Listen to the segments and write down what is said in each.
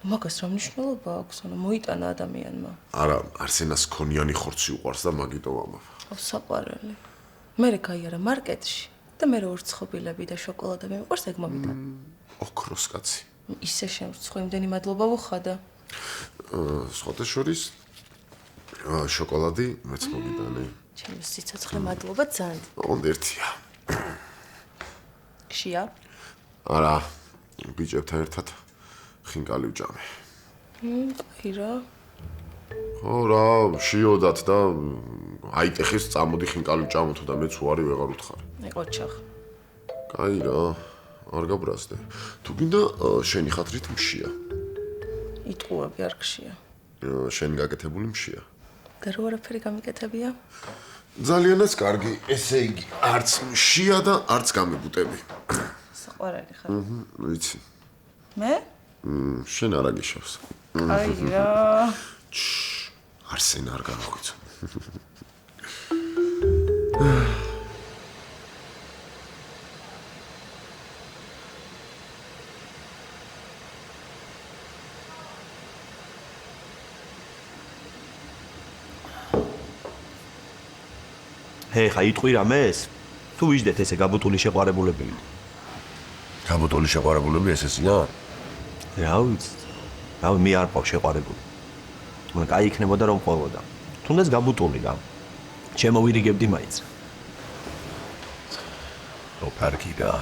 მაგას რა მნიშვნელობა აქვს, ანუ მოიტანა ადამიანმა. არა, არსენას ქონიანი ხორცი უყვარს და მაგიტო ვამბობ. საყვარელი. მე გაიარა მარკეტში და მე ორცხობილები და შოკოლადა მიყვარს ეგ მომიტანა. ოქროს კაცი. ისე შემრცხო, იმდენი მადლობა ვუხადა. სხვათა შორის შოკოლადი მეც მოგიტანე. ჩემი სიცოცხლე მადლობა ძალიან. კონდერთია. ხშია? არა, ბიჭებთან ერთად ხინკალი ვჭამე. კი რა. ხო რა, შიოდათ და აიტეხეს წამოდი ხინკალი ვჭამოთო და მეც უარი ვეღარ უთხარი. ოჩახ. კაი რა, არ გაბრაზდე. თუ გინდა შენი ხათრით მშია. იტყუები არ ხშია. შენი გაკეთებული მშია. და რო არაფერი გამიკეთებია? ძალიანაც კარგი, ესე იგი, არც მშია და არც გამებუტები. საყვარელი ხარ. ვიცი. მე? შენ არ აგიშავს. აი რა. არსენ არ გამოგვიცა. ხა იტყვი რამეს? თუ ვიждეთ ესე გაბუტული შეყვარებულები. გაბუტული შეყვარებულები ესეა? რა ვიცი. რავი, მე არ ყავ შეყვარებული. კაი იქნებოდა რომ ყვებოდა. თუნდაც გაბუტული რა. შემოვირიგებდი მაინც. რო პარკი რა.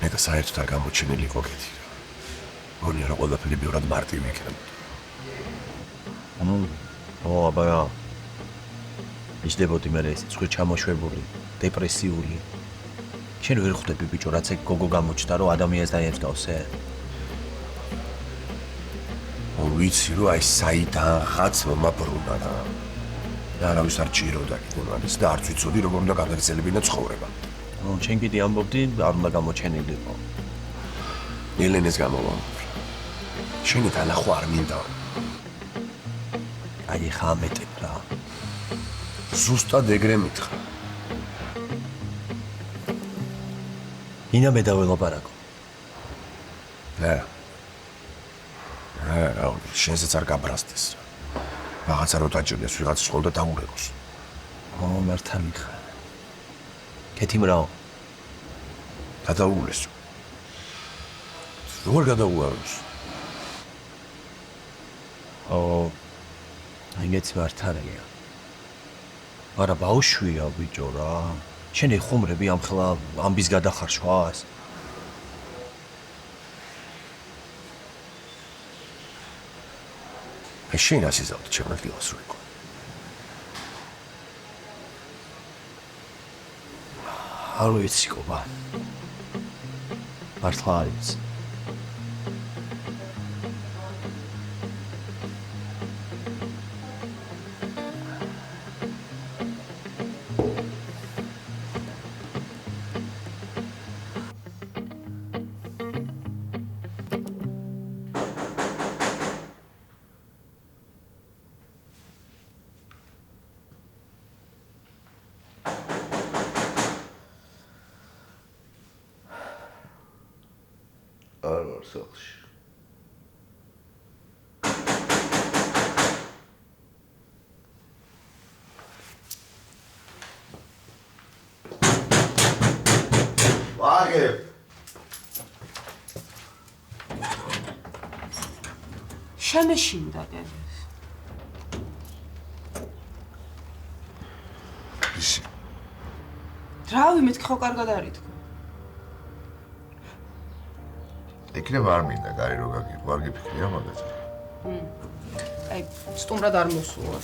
მე და საერთოდ არ გამოჩენილი იყო კეთი რა. გონია რომ ყველაფერი ბევრად მარტივი იქნებოდა. აბა რა. ისდებოდი მე ეს ცხვი ჩამოშვებული, დეპრესიული. შენ ვერ ხვდები ბიჭო, რაც ეგ გოგო გამოჩნდა, რომ ადამიანს დაემსგავსე? ვიცი რომ აი საიდანღაც მომაბრუნა რა. და არავის არ ჭიროდა კიდე მაგის და არც ვიცოდი როგორ უნდა გადაგრძელებინა ცხოვრება. შენ კიდე ამბობდი, არ უნდა გამოჩენილიყო. ელენეს გამოვამბობ. შენი დანახვა არ მინდა. აი ხა ამეტებ რა. ზუსტად ეგრე მითხრა. ინა მე დაველაპარაკო. რა, შენზეც არ გაბრაზდეს. რაღაცა რო დაჭირდეს, ვიღაც სულ და დაურეკოს. მართალი ხარ. კეთი მრაო. გადაულეს. როგორ გადაუაროს? ეგეც მართალია. არა ბავშვია ბიჭო რა. შენ ეხუმრები ამ ხელა ამბის გადახარშვას? შენ ასიზავთ ჩემ ადგილას რო იყო. არ ვიცი ყობა. მართლა არ ვიცი. არ ვარ სახლში. ვაგებ. შემეშინდა დედეს. ისი. რავი, მეთქი ხო კარგად არის თქო. იქნება არ მინდა გარი რო გაგიყო, არ გიფიქრია მაგაზე. აი, სტუმრად არ მოსულა.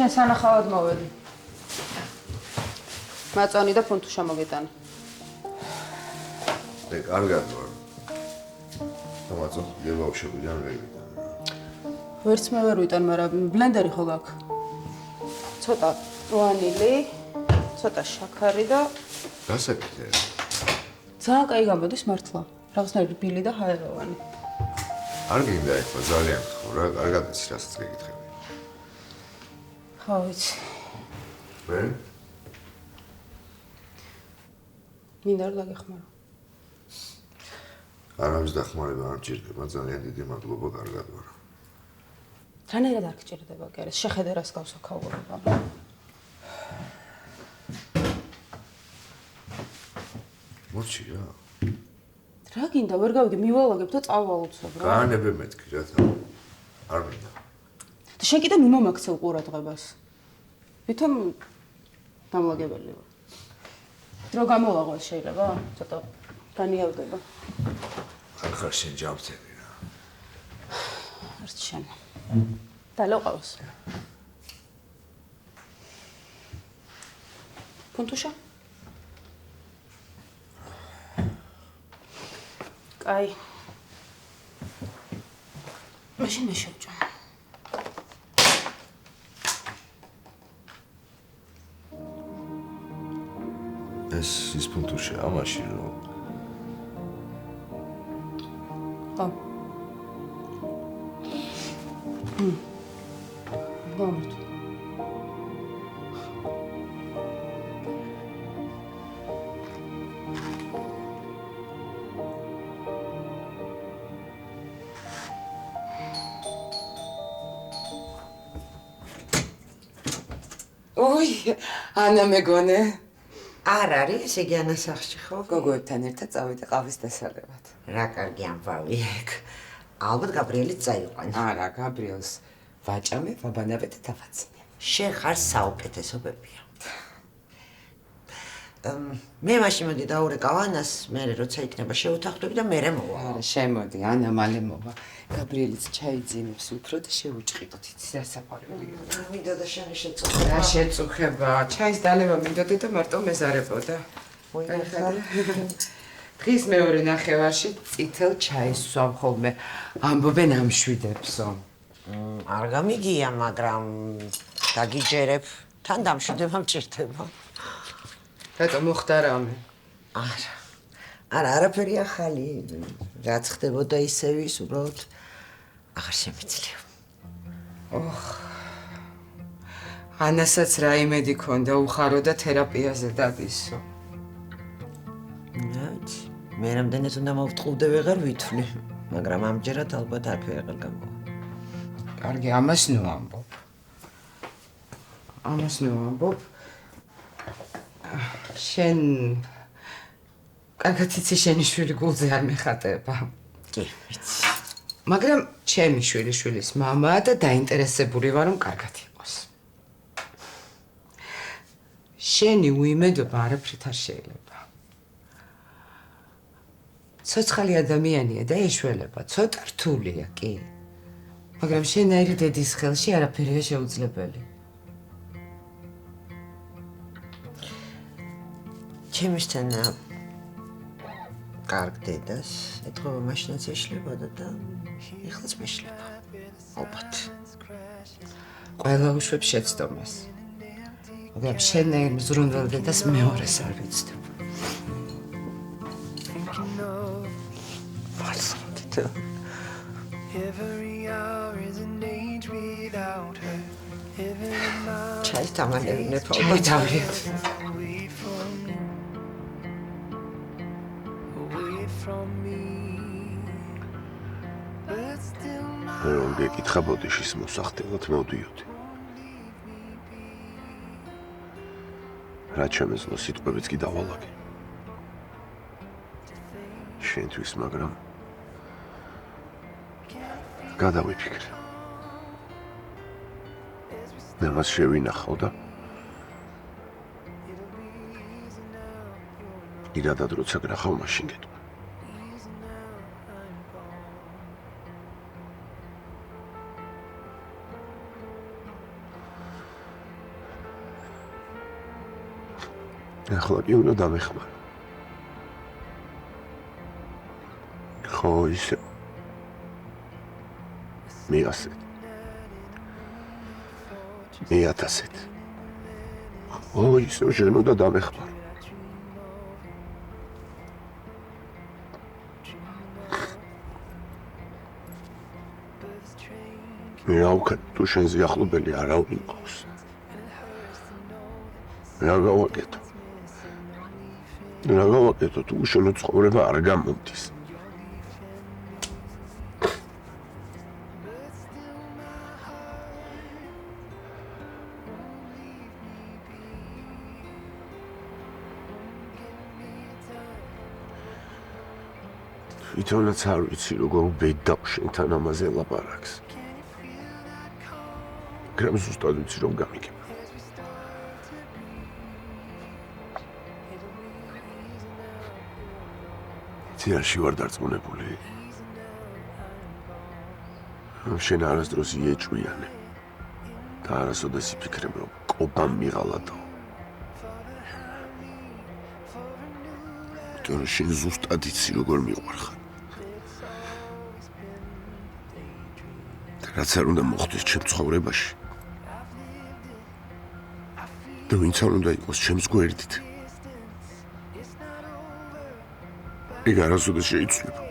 შენ სანახავად მოვედი. მაწონი და ფუნთუშა მოგეტანა. კარგად ვარ. თამაწო, გებავშებიდან ვერ ვიტან. ვერც მე ვერ ვიტან, მაგრამ ბლენდერი ხო გაქვს? ცოტა ვანილი, ცოტა შაქარი და გასაკეთე. ძალიან კაი გამოდის მართლა. რაღაცნაირი ბილი და ჰაერავანი. არ გინდა ეხლა ძალიან ხო რა, კარგად იცი რასაც გეკითხები. ხო, ვიცი. მე? მინდა რომ დაგეხმარო. არავის დახმარება არ მჭირდება, ძალიან დიდი მადლობა, კარგად ვარ. რანაირად არ გჭირდება კერეს, შეხედე რას გავს აქაურობა. მოჩი რა. რა გინდა, ვერ გავიგე, მივალაგებ და წავალოცებ რა. გაანებე მეთქი რა თან. არ მინდა. და შენ კიდე მიმომაქცევ ყურადღებას. ვითომ დამლაგებელი ვარ. დრო გამოვაღო შეიძლება? ცოტა განიავდება. არ ხარ შენ ჯამთები რა. არც შენ. დალოყავს. პუნტუშა? კაი. მაშინ მე შევჭამ. ეს ის პუნქტუშია მაშინ რომ ხო. გამორთ. ოი, ანა მეგონე. არ არის, ესე იგი ანასახში ხო? გოგოებთან ერთად წავიდე ყავის დასალებად. რა კარგი ამბავი ეგ. ალბათ გაბრიელიც წაიყვანა. არა, გაბრიელს ვაჭამე, ვაბანავე და დავაცინე. შენ ხარ საუკეთესო ბებია. მე მაშინ მოდი დაურეკავ ანას, მე როცა იქნება შევთანხმდები და მერე მოვა. არა, შემოდი, ანა მალე მოვა. გაბრიელიც ჩაიძინებს უფრო და შევუჭყიდოთ, იცი რა საფარველია. მინდა და შენი შეწუხება. რა შეწუხება? ჩაის დალევა მინდოდა და მარტო მეზარებოდა. დღის მეორე ნახევარში წითელ ჩაის სვამ ხოლმე. ამბობენ ამშვიდებსო. არ გამიგია, მაგრამ დაგიჯერებ, თან დამშვიდება მჭირდება. რატომ მოხდა რამე? არა, არაფერი ახალი. რაც ხდებოდა ისევ ის უბრალოდ აღარ შემიძლია. ანასაც რა იმედი ქონდა უხარო და თერაპიაზე დადისო. ნაც, მე რამდენად უნდა მოვტყუდე ვეღარ ვითვლი, მაგრამ ამჯერად ალბათ არაფერი აღარ გამოვა. კარგი, ამას ნუ ამბობ. შენ კარგად იცი შენი შვილი გულზე არ მეხატება. კი, ვიცი. მაგრამ ჩემი შვილიშვილის მამაა და დაინტერესებული ვარ რომ კარგად იყოს. შენი უიმედობა არაფრით არ შეიძლება. ცოცხალი ადამიანია და ეშველება, ცოტა რთულია, კი. მაგრამ შენაირი დედის ხელში არაფერია შეუძლებელი. ჩემისთან კარგ დედას ეთქობა მაშინაც ეშლებოდა და ეხლაც მეშლება. ალბათ. ყველა უშვებს შეცდომას. მაგრამ შენაირ მზრუნველ დედას მეორეს არ ვიცდებ. ჩაის დამალევინებ ალბათ. ჩაიდავლეთ. რომ გეკითხა ბოდიშის მოსახდელად მოვდიოდი. რა ჩემეძლო სიტყვებიც კი დავალაგე. შენთვის, მაგრამ გადავიფიქრე. მე მას შევინახავ და ირადად როცა გნახავ მაშინ გეტყვი. ახლა კი უნდა დამეხმარო. ხო ისე. მე ასეთ. მე ათასეთ. ო ისევ შენ უნდა დამეხმარო. მე აუქეთ თუ შენზე ახლობელი არავინ მყავს. რა გავაკეთო თუ უშენო ცხოვრება არ გამომდის. თვითონაც არ ვიცი როგორ ვბედავ შენთან ამაზე ლაპარაკს. მაგრამ ზუსტად ვიცი რომ გამიგებ. ციაში ვარ დარწმუნებული. შენ არასდროს იეჭვიანე და არასოდეს იფიქრებ რომ კობამ მიღალატო. თორე შენ ზუსტად იცი როგორ მიყვარხარ. რაც არ უნდა მოხდეს ჩემ ცხოვრებაში და ვინც არ უნდა იყოს ჩემს გვერდით. იქ არასოდეს შეიცვლება.